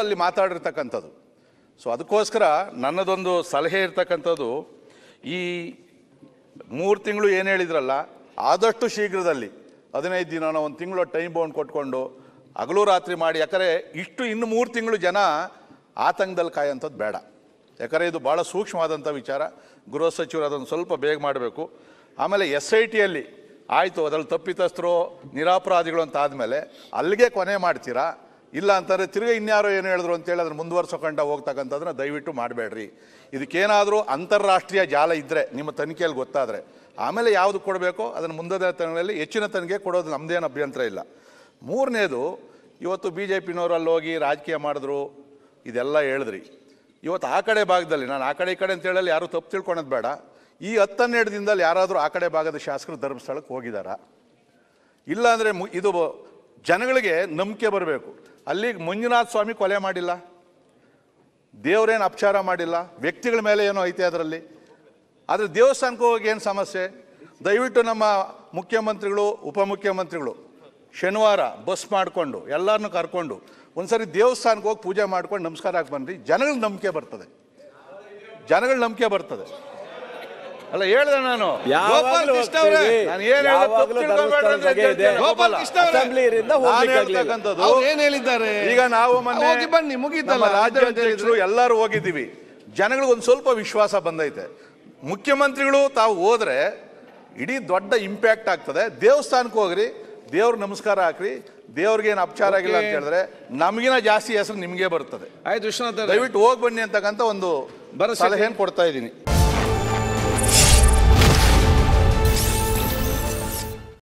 ಅಲ್ಲಿ ಮಾತಾಡಿರ್ತಕ್ಕಂಥದ್ದು. ಸೊ ಅದಕ್ಕೋಸ್ಕರ ನನ್ನದೊಂದು ಸಲಹೆ ಇರ್ತಕ್ಕಂಥದ್ದು, ಈ 3 ತಿಂಗಳು ಏನು ಹೇಳಿದ್ರಲ್ಲ, ಆದಷ್ಟು ಶೀಘ್ರದಲ್ಲಿ 15 ದಿನ 1 ತಿಂಗಳು ಟೈಮ್ ಬೌಂಡ್ ಕೊಟ್ಕೊಂಡು ಹಗಲು ರಾತ್ರಿ ಮಾಡಿ. ಯಾಕಂದರೆ ಇನ್ನು 3 ತಿಂಗಳು ಜನ ಆತಂಕದಲ್ಲಿ ಕಾಯೋಂಥದ್ದು ಬೇಡ. ಯಾಕಂದರೆ ಇದು ಭಾಳ ಸೂಕ್ಷ್ಮವಾದಂಥ ವಿಚಾರ. ಗೃಹ ಸಚಿವರು ಅದನ್ನು ಸ್ವಲ್ಪ ಬೇಗ ಮಾಡಬೇಕು. ಆಮೇಲೆ SITಯಲ್ಲಿ ಆಯಿತು, ಅದರಲ್ಲಿ ತಪ್ಪಿತಸ್ಥರು ನಿರಪರಾಧಿಗಳು ಅಂತ ಆದಮೇಲೆ ಅಲ್ಲಿಗೆ ಕೊನೆ ಮಾಡ್ತೀರಾ, ಇಲ್ಲ ಅಂತಂದರೆ ತಿರುಗಿ ಇನ್ಯಾರೋ ಏನು ಹೇಳಿದ್ರು ಅಂತೇಳಿ ಅದನ್ನು ಮುಂದುವರ್ಸೋಕೊಂಡ ಹೋಗ್ತಕ್ಕಂಥದ್ದನ್ನ ದಯವಿಟ್ಟು ಮಾಡಬೇಡ್ರಿ. ಇದಕ್ಕೇನಾದರೂ ಅಂತಾರಾಷ್ಟ್ರೀಯ ಜಾಲ ಇದ್ದರೆ ನಿಮ್ಮ ತನಿಖೆಯಲ್ಲಿ ಗೊತ್ತಾದರೆ ಆಮೇಲೆ ಯಾವುದು ಕೊಡಬೇಕೋ ಅದನ್ನು ಮುಂದಿನ ದಿನಗಳಲ್ಲಿ ಹೆಚ್ಚಿನ ತನಿಖೆ ಕೊಡೋದು ನಮ್ಮದೇನು ಅಭ್ಯಂತರ ಇಲ್ಲ. 3ನೇದು, ಇವತ್ತು BJPನವರು ಅಲ್ಲಿ ಹೋಗಿ ರಾಜಕೀಯ ಮಾಡಿದ್ರು, ಇದೆಲ್ಲ ಹೇಳಿದ್ರಿ. ಇವತ್ತು ಆ ಕಡೆ ಭಾಗದಲ್ಲಿ, ನಾನು ಆ ಕಡೆ ಈ ಕಡೆ ಅಂತ ಹೇಳಲ್ಲಿ ಯಾರೂ ತಪ್ಪು ತಿಳ್ಕೊಳೋದು ಬೇಡ, ಈ 10-12 ದಿನದಲ್ಲಿ ಯಾರಾದರೂ ಆ ಕಡೆ ಭಾಗದ ಶಾಸಕರು ಧರ್ಮಸ್ಥಳಕ್ಕೆ ಹೋಗಿದ್ದಾರಾ? ಇಲ್ಲ ಅಂದರೆ ಇದು ಜನಗಳಿಗೆ ನಂಬಿಕೆ ಬರಬೇಕು. ಅಲ್ಲಿಗೆ ಮಂಜುನಾಥ ಸ್ವಾಮಿ ಕೊಲೆ ಮಾಡಿಲ್ಲ, ದೇವರೇನು ಅಪಚಾರ ಮಾಡಿಲ್ಲ, ವ್ಯಕ್ತಿಗಳ ಮೇಲೆ ಏನೋ ಐತೆ ಅದರಲ್ಲಿ. ಆದರೆ ದೇವಸ್ಥಾನಕ್ಕೆ ಹೋಗಿ ಏನು ಸಮಸ್ಯೆ? ದಯವಿಟ್ಟು ನಮ್ಮ ಮುಖ್ಯಮಂತ್ರಿಗಳು, ಉಪಮುಖ್ಯಮಂತ್ರಿಗಳು ಶನಿವಾರ ಬಸ್ ಮಾಡಿಕೊಂಡು ಎಲ್ಲರನ್ನೂ ಕರ್ಕೊಂಡು ಒಂದ್ಸರಿ ದೇವಸ್ಥಾನಕ್ಕೆ ಹೋಗಿ ಪೂಜೆ ಮಾಡ್ಕೊಂಡು ನಮಸ್ಕಾರ ಹಾಕಿ ಬನ್ನಿರಿ. ಜನಗಳ ನಂಬಿಕೆ ಬರ್ತದೆ, ಜನಗಳ ನಂಬಿಕೆ ಬರ್ತದೆ. ಅಲ್ಲ ಹೇಳಿದೆ ನಾನು, ಈಗ ನಾವು ಬನ್ನಿ ಮುಗಿತಲ್ಲ, ರಾಜ್ಯಾಧ್ಯಕ್ಷರು ಎಲ್ಲರೂ ಹೋಗಿದ್ದೀವಿ, ಜನಗಳಿಗೆ ಒಂದು ಸ್ವಲ್ಪ ವಿಶ್ವಾಸ ಬಂದೈತೆ. ಮುಖ್ಯಮಂತ್ರಿಗಳು ತಾವು ಹೋದ್ರೆ ಇಡೀ ದೊಡ್ಡ ಇಂಪ್ಯಾಕ್ಟ್ ಆಗ್ತದೆ. ದೇವಸ್ಥಾನಕ್ಕೆ ಹೋಗ್ರಿ, ದೇವ್ರ ನಮಸ್ಕಾರ ಹಾಕ್ರಿ, ದೇವ್ರಿಗೆ ಏನು ಅಪಚಾರ ಆಗಿಲ್ಲ ಅಂತ ಹೇಳಿದ್ರೆ ನಮಗಿನ ಜಾಸ್ತಿ ಹೆಸರು ನಿಮಗೆ ಬರ್ತದೆ. ಆಯ್ತು ವಿಶ್ವನಾಥ್, ದಯವಿಟ್ಟು ಹೋಗಿ ಬನ್ನಿ ಅಂತಕ್ಕಂಥ ಒಂದು ಸಲಹೆಯನ್ನು ಕೊಡ್ತಾ ಇದ್ದೀನಿ.